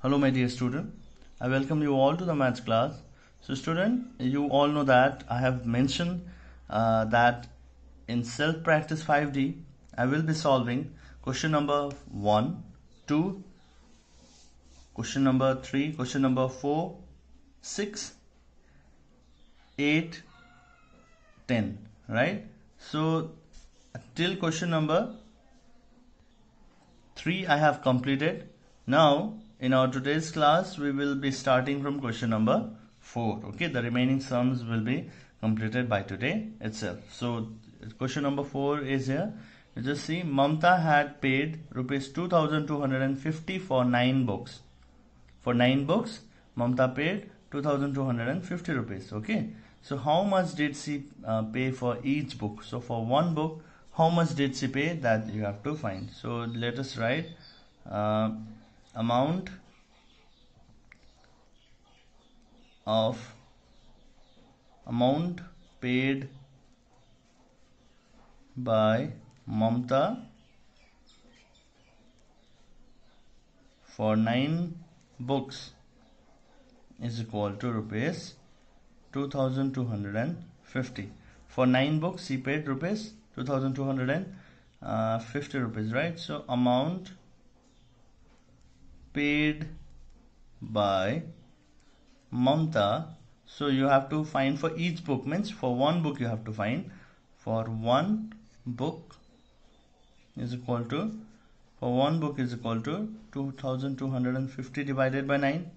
Hello my dear student, I welcome you all to the maths class. So student, you all know that I have mentioned that in self-practice 5D, I will be solving question number 1, 2, question number 3, question number 4, 6, 8, 10, right? So till question number 3 I have completed. Now in our today's class we will be starting from question number 4. Okay, the remaining sums will be completed by today itself. So question number 4 is here. You just see Mamta had paid rupees 2250 for 9 books. For 9 books Mamta paid 2250 rupees. Okay, so how much did she pay for each book? So for one book, how much did she pay? That you have to find. So let us write amount paid by Mamta for 9 books is equal to rupees 2250. For 9 books she paid rupees 2250 rupees, right? So amount paid by Mamta, so you have to find for each book, means for one book you have to find. For one book is equal to 2250 divided by 9,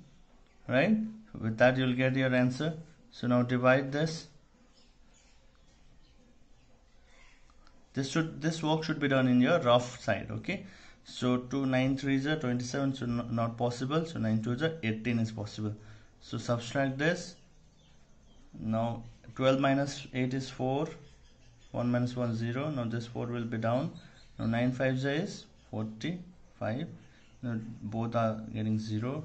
right? With that you will get your answer. So now divide this. This work should be done in your rough side. Okay, so 2 9 3s are 27, so not possible. So 9 2s are 18 is possible. So subtract this. Now 12 minus 8 is 4. 1 minus 1 0. Now this 4 will be down. Now 9 5s is 45. Now both are getting 0.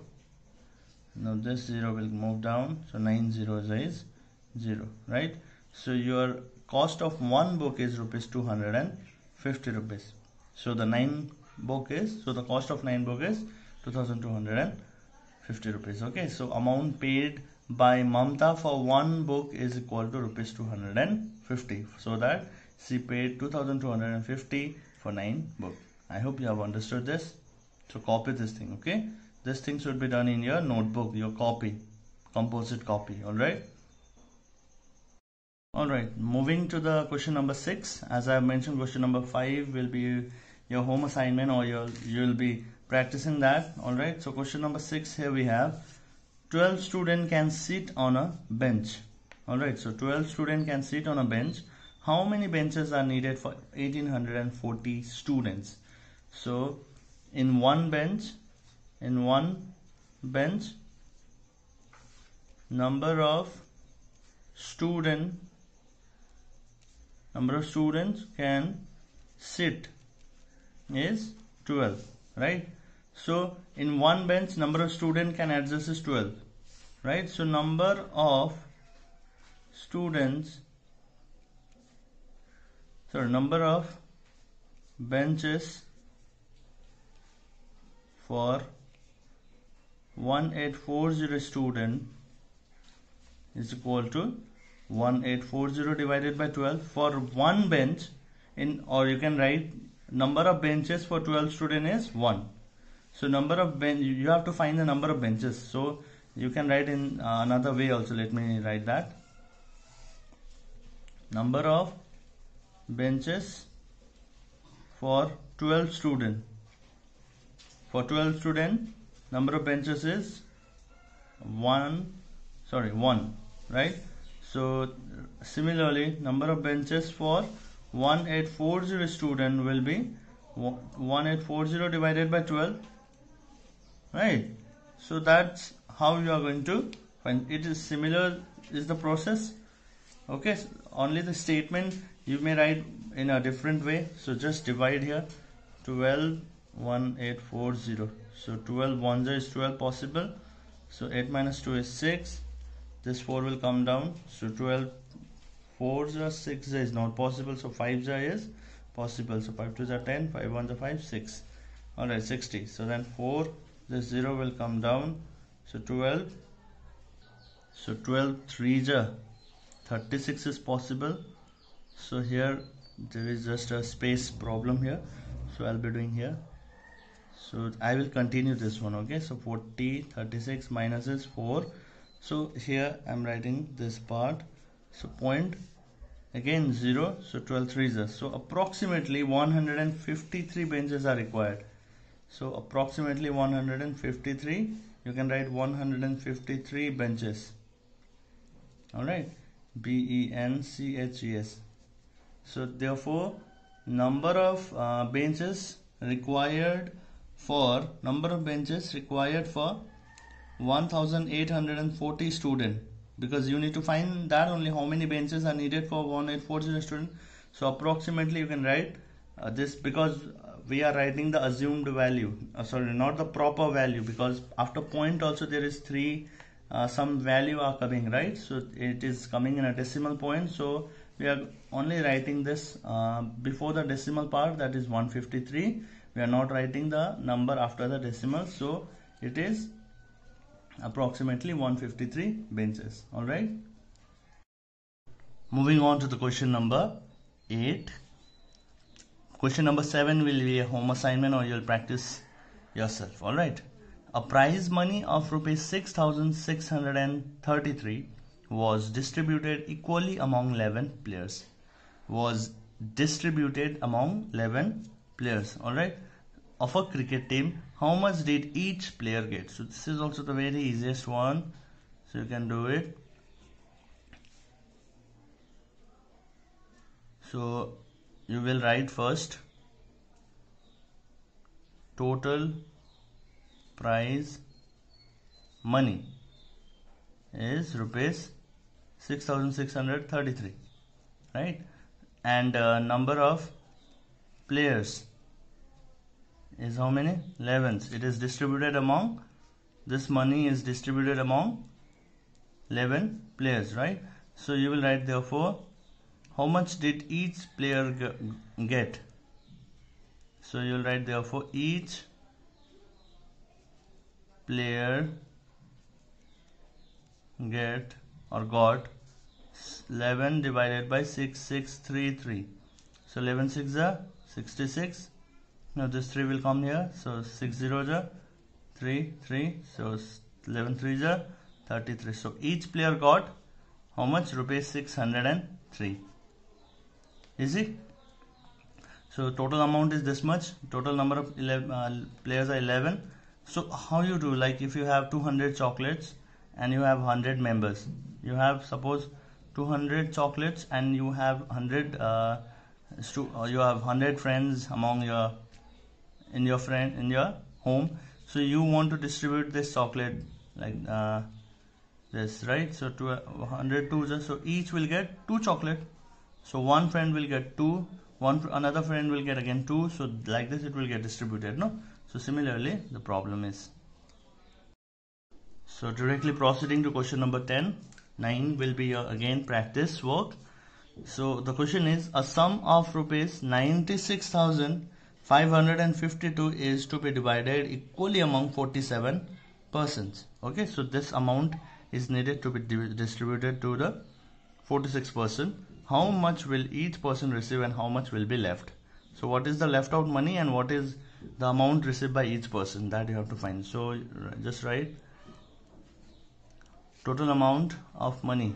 Now this 0 will move down. So 9 zeros is 0, right? So your cost of one book is rupees 250 rupees. So the cost of 9 book is 2250 rupees. Okay, so amount paid by Mamta for one book is equal to rupees 250. So that she paid 2250 for 9 books. I hope you have understood this. So copy this thing. Okay, this thing should be done in your notebook, your copy, composite copy. Alright, moving to the question number 6. As I have mentioned, question number 5 will be your home assignment, or you will be practicing that. Alright, so question number 6, here we have 12 students can sit on a bench. Alright, so 12 students can sit on a bench. How many benches are needed for 1840 students? So in one bench, number of students can sit is 12, right? So in one bench number of students can adjust is 12, right? So number of benches for 1840 student is equal to 1840 divided by 12 for one bench. Or you can write number of benches for 12 student is 1. So you have to find the number of benches. So you can write in another way also. Let me write that. Number of benches for 12 student. For 12 student, number of benches is 1, right? So similarly, number of benches for 1840 student will be 1840 divided by 12, right? So that's how you are going to find. It is similar is the process. Okay, only the statement you may write in a different way. So just divide here. 12 1840. So 12 ones is 12 possible. So 8 minus 2 is 6. This 4 will come down. So 12 4s are 6 is not possible. So 5s is possible. So 5 2s are 10. 5 1s are 5 6. Alright, 60. So then 4 this 0 will come down. So 12. So 12 3s are 36 is possible. So here there is just a space problem here, so I'll be doing here. So I will continue this one. Okay, so 40 36 minus is 4. So here I'm writing this part. So point again 0. So 12 3s are, so approximately 153 benches are required. So approximately 153, you can write 153 benches. Alright, BENCHES. So therefore number of benches required for 1840 student, because you need to find that only how many benches are needed for 1840 student. So approximately you can write this, because we are writing the assumed value, sorry, not the proper value, because after point also there is 3 some value are coming, right? So it is coming in a decimal point, so we are only writing this before the decimal part, that is 153. We are not writing the number after the decimal, so it is approximately 153 benches. All right, moving on to the question number 8. Question number 7 will be a home assignment, or you'll practice yourself. All right, a prize money of rupees 6,633 was distributed equally among 11 players. Was distributed among 11 players. All right, of a cricket team, how much did each player get? So this is also the very easiest one, so you can do it. So you will write first total prize money is rupees 6,633, right? And number of players is how many? 11. It is distributed among, this money is distributed among 11 players, right? So you will write therefore how much did each player get. So you will write therefore each player get or got 11 divided by 6633. So 11 6 are 66. Now this 3 will come here, so 6 0s are 3 3, so 11 3s are 33. So each player got how much? Rupees 603. Easy. So total amount is this much. Total number of players are 11. So how you do, like if you have 200 chocolates and you have 100 members, you have suppose 200 chocolates and you have 100 you have 100 friends among your in your home. So you want to distribute this chocolate like this, right? So 100 twos, so each will get 2 chocolate. So one friend will get 2, another friend will get again 2. So like this it will get distributed, no? So similarly the problem is. So directly proceeding to question number 10. 9 will be again practice work. So the question is, a sum of rupees 96,552 is to be divided equally among 47 persons. Okay, so this amount is needed to be distributed to the 46 person. How much will each person receive and how much will be left? So what is the left out money and what is the amount received by each person, that you have to find. So just write total amount of money,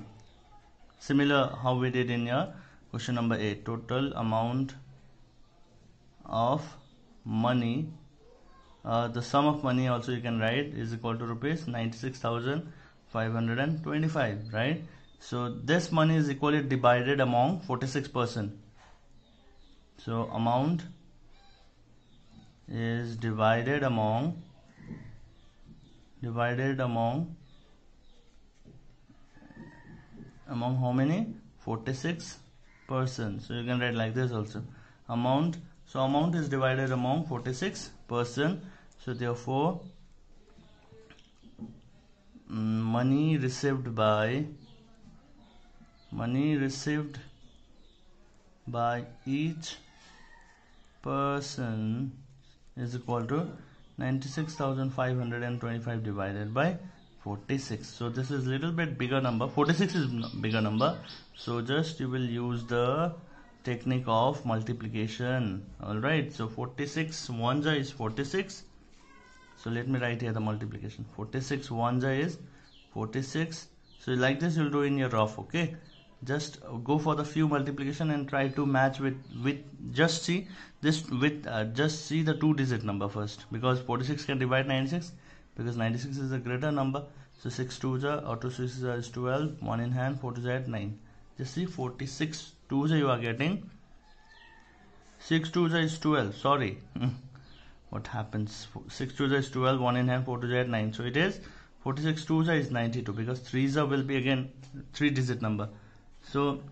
similar how we did in your question number 8. Total amount of money, the sum of money also you can write is equal to rupees 96,525, right? So this money is equally divided among 46 person. So amount is divided among how many? 46 person. So you can write like this also, amount. So amount is divided among 46 person. So therefore money received by each person is equal to 96,525 divided by 46. So this is little bit bigger number. 46 is bigger number. So just you will use the technique of multiplication. Alright, so 46 1 is 46. So let me write here the multiplication. 46 1 is 46. So like this you'll do in your rough, okay? Just go for the few multiplication and try to match with just see this with just see the 2-digit number first, because 46 can divide 96, because 96 is a greater number. So 6 2 or 2 6 is 12, 1 in hand, 4 2 is 9. Just see 46 2 you are getting 6 2 is 12. Sorry, what happens? 6 2 is 12, 1 in hand, 4 2 is 9. So it is 46 2 is 92, because 3 will be again 3-digit number. So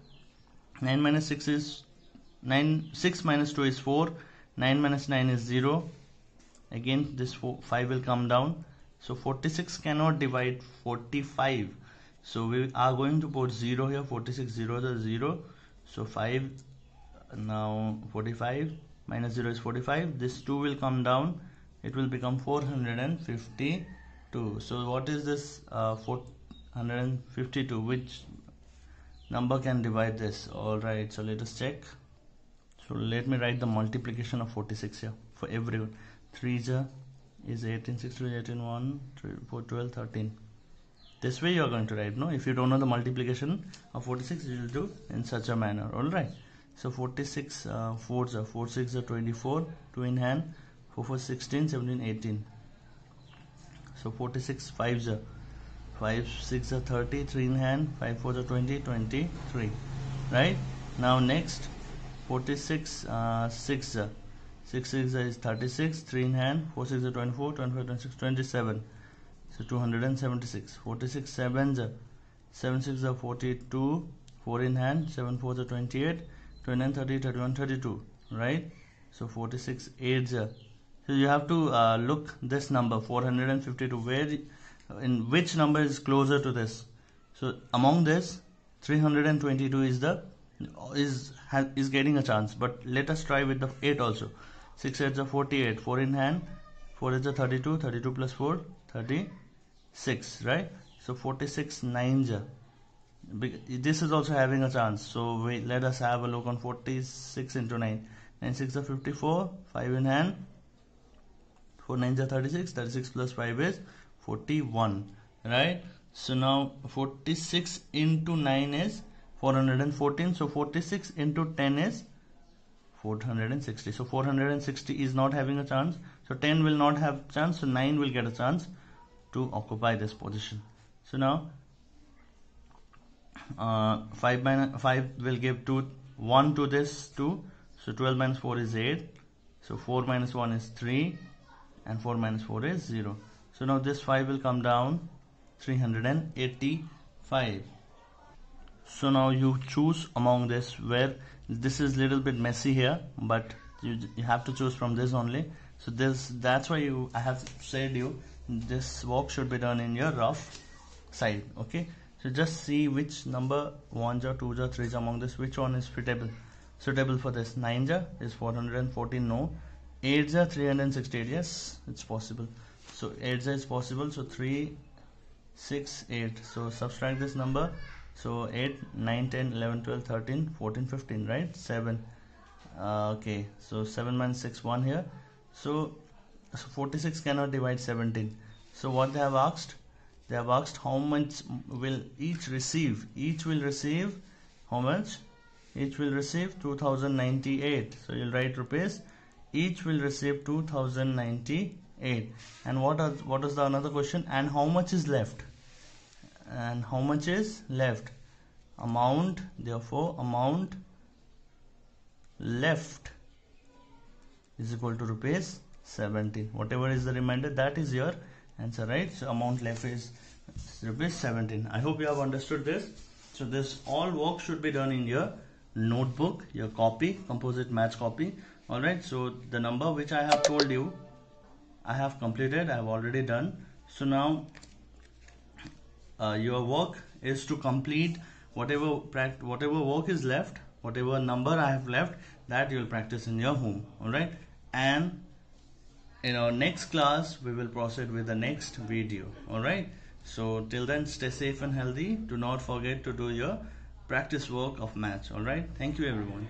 9 minus 6 is 9. 6 minus 2 is 4. 9 minus 9 is 0. Again this 5 will come down. So 46 cannot divide 45. So we are going to put 0 here. 46 0 is 0. So 5, now 45 minus 0 is 45. This 2 will come down. It will become 452. So what is this 452? Which number can divide this? Alright, so let us check. So let me write the multiplication of 46 here for everyone. 3 is 18, 6 2 is 18, 1, 3, 4, 12, 13. This way you are going to write, no? If you don't know the multiplication of 46, you will do in such a manner. Alright, so 46 4 6 are 24, 2 in hand, 4 4 16, 17 18. So 46 5 5 6 are 30, 3 in hand, 5 4 are 20, 23. Right, now next 46 6 6 is 36, 3 in hand, 4 6 are 24, 25 26 27. So 276. 46 7 7 6 are 42, 4 in hand, 7 4 are 28, 29 30 31 32. Right, so 46 8 so you have to look this number 452, where in which number is closer to this. So among this 322 is getting a chance, but let us try with the 8 also. 6 8 are 48, 4 in hand, 4 8 are 32, 32 plus 4 36. Right, so 46 9 this is also having a chance. So let us have a look on 46 into 9. 9 6 are 54, 5 in hand, 4 9 are 36, 36 plus 5 is 41. Right, so now 46 into 9 is 414. So 46 into 10 is 460. So 460 is not having a chance. So 10 will not have chance. So 9 will get a chance to occupy this position. So now 5 will give 1 to this 2. So 12 minus 4 is 8. So 4 minus 1 is 3, and 4 minus 4 is 0. So now this 5 will come down 385. So now you choose among this, where this is little bit messy here, but you have to choose from this only. So that's why I have said you this work should be done in your rough side. Okay, so just see which number 1 2 3 among this, which one is suitable for this. 9 is 414, no. 8 368, yes, it's possible. So 8 is possible. So 3 6 8. So subtract this number. So 8 9 10 11 12 13 14 15. Right, 7. Okay, so 7 minus 6 1 here. So 46 cannot divide 17. So what they have asked? They have asked how much will each receive. Each will receive how much? Each will receive 2098. So you'll write rupees. Each will receive 2098. And what is the another question? And how much is left? And how much is left? Amount. Therefore, amount left is equal to rupees 17. Whatever is the remainder, that is your answer, right? So amount left is rupees 17. I hope you have understood this. So this all work should be done in your notebook, your copy, composite match copy. Alright, so the number which I have told you, I have completed, I have already done. So now your work is to complete whatever work is left, whatever number I have left, that you will practice in your home. Alright, and in our next class we will proceed with the next video. All right, so till then, stay safe and healthy. Do not forget to do your practice work of maths. All right, thank you everyone.